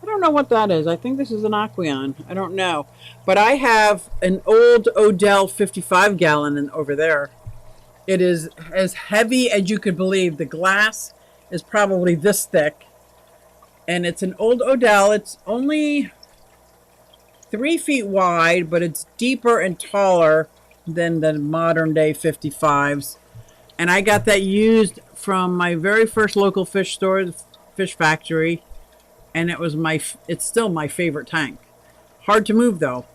I don't know what that is. I think this is an Aqueon. I don't know. But I have an old Odell 55-gallon over there. It is as heavy as you could believe. The glass is probably this thick. And it's an old Odell. It's only 3 feet wide, but it's deeper and taller than the modern day 55s. And I got that used from my very first local fish store, the Fish Factory, and it's still my favorite tank. Hard to move though.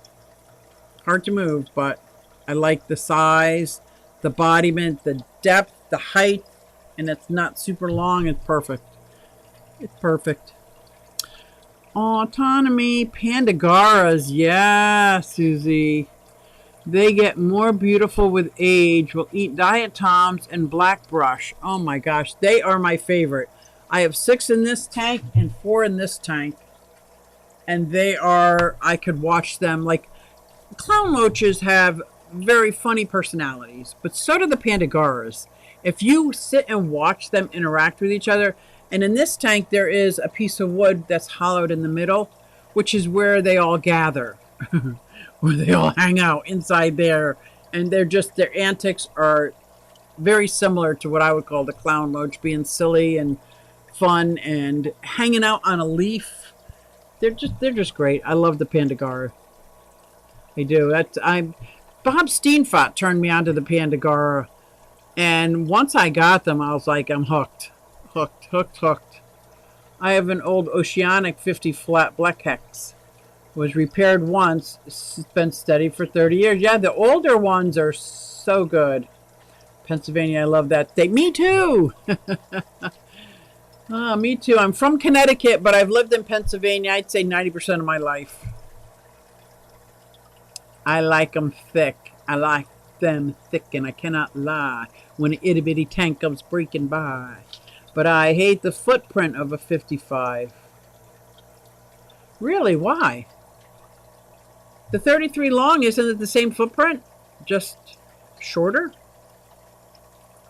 Hard to move, but I like the size, the embodiment, the depth, the height, and it's not super long. It's perfect. It's perfect. Autonomy Pandagaras, yeah, Susie. They get more beautiful with age. Will eat diet toms and black brush. Oh my gosh, they are my favorite. I have 6 in this tank and 4 in this tank. And I could watch them. Like, clown loaches have very funny personalities, but so do the Pandagaras. If you sit and watch them interact with each other, and in this tank there is a piece of wood that's hollowed in the middle, which is where they all gather. Where they all hang out inside there, and their antics are very similar to what I would call the clown loach, being silly and fun and hanging out on a leaf. They're just great. I love the Pandagara. I do. Bob Steenfott turned me onto the Pandagara, and once I got them, I was like, I'm hooked. I have an old Oceanic 50 flat Black Hex. Was repaired once. It's been steady for 30 years. Yeah, the older ones are so good. Pennsylvania, I love that state. Me too. Me too. I'm from Connecticut, but I've lived in Pennsylvania, I'd say 90% of my life. I like 'em thick. I like them thick, and I cannot lie when an itty bitty tank comes breaking by. But I hate the footprint of a 55. Really? Why? The 33 long, isn't it the same footprint? Just shorter?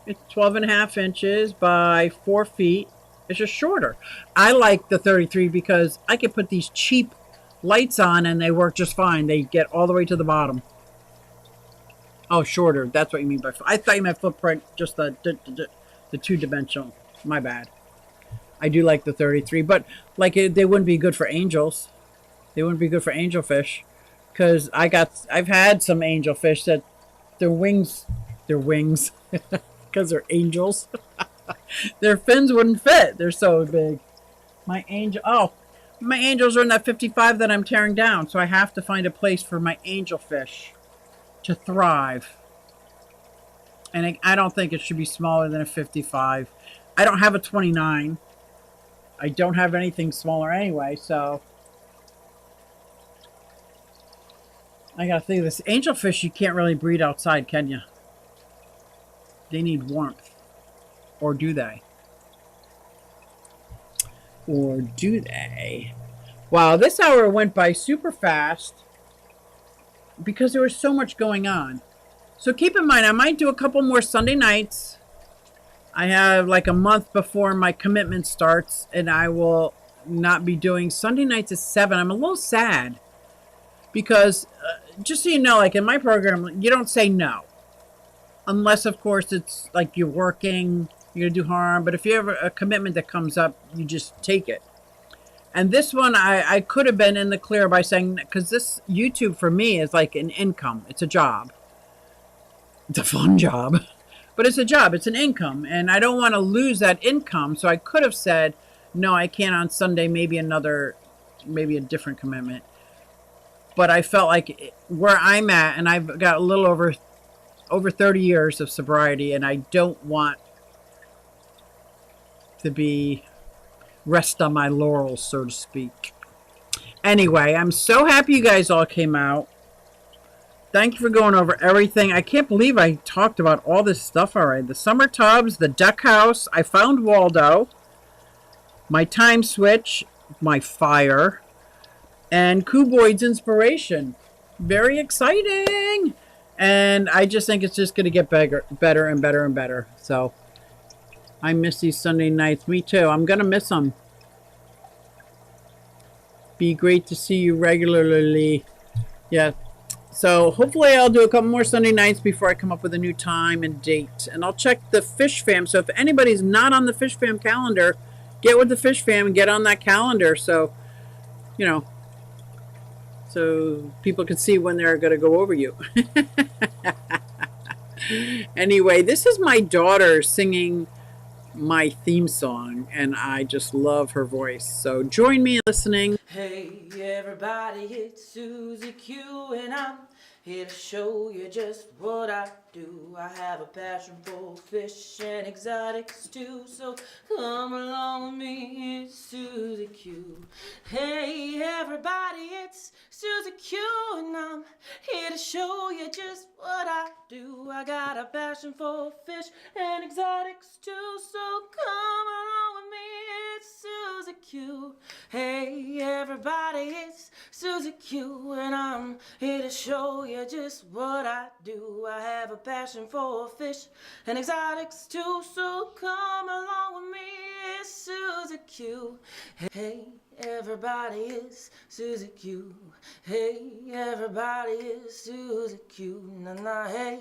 It's 12 and a half inches by 4 feet. It's just shorter. I like the 33 because I can put these cheap lights on and they work just fine. They get all the way to the bottom. Oh, shorter. That's what you mean by. I thought you meant footprint, just the two-dimensional. My bad. I do like the 33, but like they wouldn't be good for angels. They wouldn't be good for angelfish, because I've had some angelfish that their wings, because they're angels. Their fins wouldn't fit. They're so big. My angels are in that 55 that I'm tearing down, so I have to find a place for my angelfish to thrive. And I don't think it should be smaller than a 55. I don't have a 29. I don't have anything smaller anyway, so I gotta think of this. Angelfish you can't really breed outside, can you? They need warmth. Or do they? Or do they? Wow, this hour went by super fast because there was so much going on. So keep in mind, I might do a couple more Sunday nights. I have like a month before my commitment starts, and I will not be doing Sunday nights at 7. I'm a little sad because, just so you know, like in my program, you don't say no. Unless, of course, it's like you're working, you're going to do harm. But if you have a commitment that comes up, you just take it. And this one, I could have been in the clear by saying, because this YouTube for me is like an income. It's a job. It's a fun job. But it's a job. It's an income. And I don't want to lose that income. So I could have said, no, I can't on Sunday, maybe a different commitment. But I felt like where I'm at, and I've got a little over 30 years of sobriety, and I don't want to be rest on my laurels, so to speak. Anyway, I'm so happy you guys all came out. Thank you for going over everything. I can't believe I talked about all this stuff already. The summer tubs, the duck house, I found Waldo, my time switch, my fire, and Kuboid's inspiration. Very exciting. And I just think it's just going to get better and better and better. So I miss these Sunday nights. Me too. I'm going to miss them. Be great to see you regularly. Yeah. So hopefully I'll do a couple more Sunday nights before I come up with a new time and date. And I'll check the Fish Fam. So if anybody's not on the Fish Fam calendar, get with the Fish Fam and get on that calendar. So, you know, so people can see when they're going to go over you. Anyway, this is my daughter singing my theme song, and I just love her voice. So join me in listening. Hey everybody, it's Susie Q, and I'm here to show you just what I do. I have a passion for fish and exotics too, so come along with me, it's Susie Q. Hey everybody, it's Susie Q, and I'm here to show you just what I do. I got a passion for fish and exotics too, so come along with me, it's Susie Q. Hey everybody, it's Susie Q, and I'm here to show you just what I do. I have a passion for fish and exotics too, so come along with me, it's Susie Q. Hey everybody, it's Susie Q. Hey everybody, it's Susie Q. Nah, hey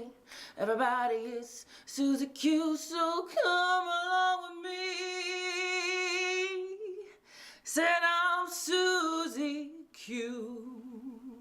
everybody, it's Susie Q, so come along with me. Said I'm Susie Q.